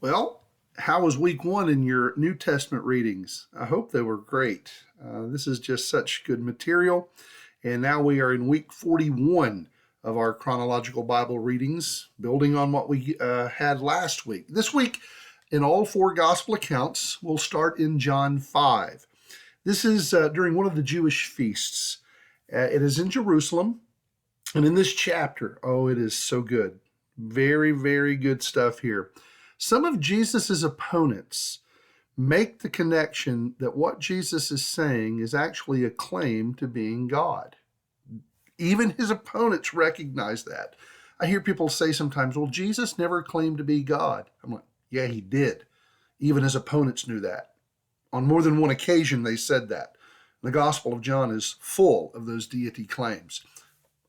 Well, how was week one in your New Testament readings? I hope they were great. This is just such good material. And now we are in week 41 of our chronological Bible readings, building on what we had last week. This week, in all four gospel accounts, we'll start in John 5. This is during one of the Jewish feasts. It is in Jerusalem. And in this chapter, oh, it is so good. Very, very good stuff here. Some of Jesus's opponents make the connection that what Jesus is saying is actually a claim to being God. Even his opponents recognize that. I hear people say sometimes, well, Jesus never claimed to be God. I'm like, yeah, he did. Even his opponents knew that. On more than one occasion, they said that. The Gospel of John is full of those deity claims.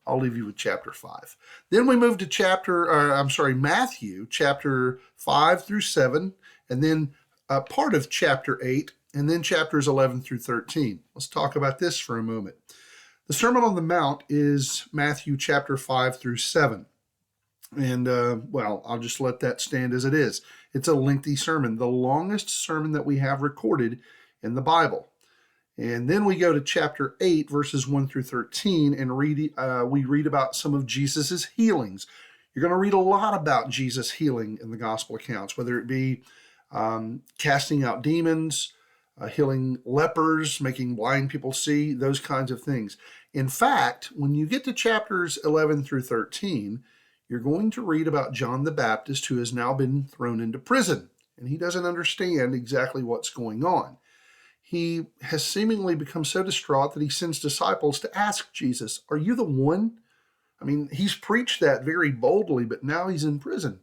I'll leave you with chapter 5. Then we move to Matthew chapter 5 through 7, and then part of chapter 8, and then chapters 11 through 13. Let's talk about this for a moment. The Sermon on the Mount is Matthew chapter 5 through 7. And, I'll just let that stand as it is. It's a lengthy sermon, the longest sermon that we have recorded in the Bible. And then we go to chapter 8, verses 1 through 13, and we read about some of Jesus's healings. You're going to read a lot about Jesus healing in the gospel accounts, whether it be casting out demons, healing lepers, making blind people see, those kinds of things. In fact, when you get to chapters 11 through 13, you're going to read about John the Baptist, who has now been thrown into prison, and he doesn't understand exactly what's going on. He has seemingly become so distraught that he sends disciples to ask Jesus, are you the one? I mean, he's preached that very boldly, but now he's in prison.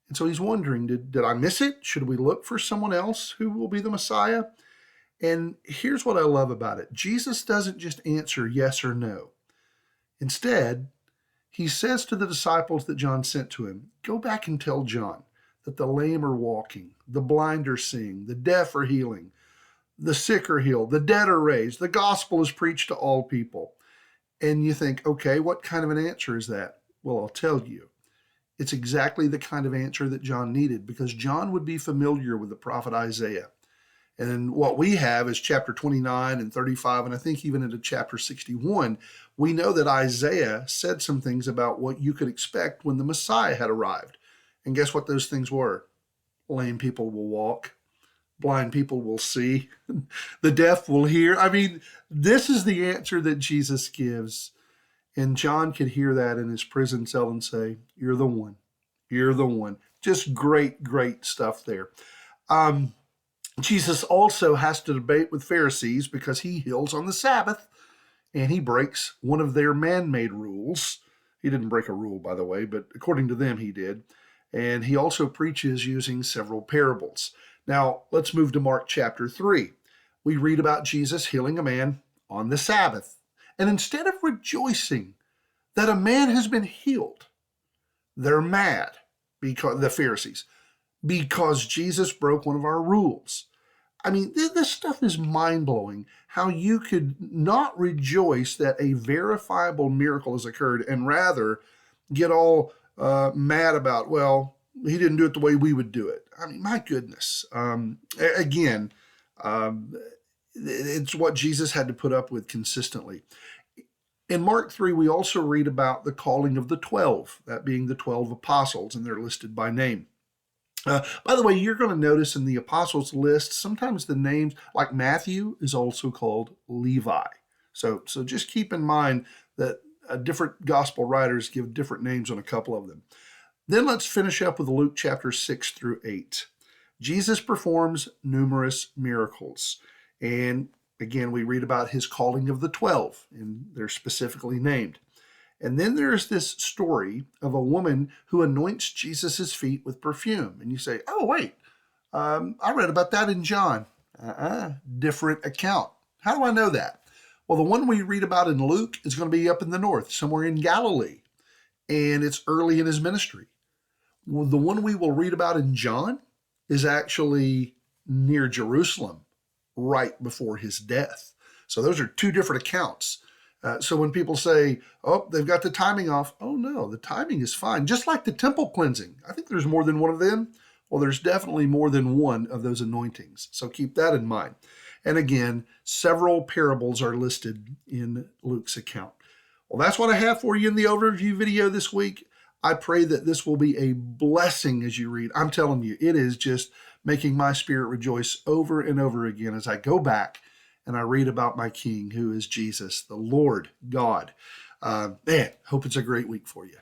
And so he's wondering, did I miss it? Should we look for someone else who will be the Messiah? And here's what I love about it. Jesus doesn't just answer yes or no. Instead, he says to the disciples that John sent to him, go back and tell John that the lame are walking, the blind are seeing, the deaf are healing, the sick are healed, the dead are raised, the gospel is preached to all people. And you think, okay, what kind of an answer is that? Well, I'll tell you. It's exactly the kind of answer that John needed, because John would be familiar with the prophet Isaiah. And what we have is chapter 29 and 35, and I think even into chapter 61, we know that Isaiah said some things about what you could expect when the Messiah had arrived. And guess what those things were? Lame people will walk. Blind people will see. The deaf will hear. I mean, this is the answer that Jesus gives. And John could hear that in his prison cell and say, you're the one. You're the one. Just great, great stuff there. Jesus also has to debate with Pharisees because he heals on the Sabbath and he breaks one of their man-made rules. He didn't break a rule, by the way, but according to them, he did. And he also preaches using several parables. Now, let's move to Mark chapter 3. We read about Jesus healing a man on the Sabbath. And instead of rejoicing that a man has been healed, they're mad, because the Pharisees, because Jesus broke one of our rules. I mean, this stuff is mind-blowing, how you could not rejoice that a verifiable miracle has occurred and rather get all mad about, well, he didn't do it the way we would do it. I mean, my goodness. It's what Jesus had to put up with consistently. In Mark 3, we also read about the calling of the 12, that being the 12 apostles, and they're listed by name. By the way, you're going to notice in the apostles list, sometimes the names, like Matthew, is also called Levi. So just keep in mind that different gospel writers give different names on a couple of them. Then let's finish up with Luke chapter 6 through 8. Jesus performs numerous miracles. And again, we read about his calling of the 12, and they're specifically named. And then there's this story of a woman who anoints Jesus's feet with perfume. And you say, oh, wait, I read about that in John. Different account. How do I know that? Well, the one we read about in Luke is going to be up in the north, somewhere in Galilee. And it's early in his ministry. Well, the one we will read about in John is actually near Jerusalem, right before his death. So those are two different accounts. So when people say, oh, they've got the timing off, oh no, the timing is fine. Just like the temple cleansing. I think there's more than one of them. Well, there's definitely more than one of those anointings. So keep that in mind. And again, several parables are listed in Luke's account. Well, that's what I have for you in the overview video this week. I pray that this will be a blessing as you read. I'm telling you, it is just making my spirit rejoice over and over again as I go back and I read about my King, who is Jesus, the Lord God. Man, hope it's a great week for you.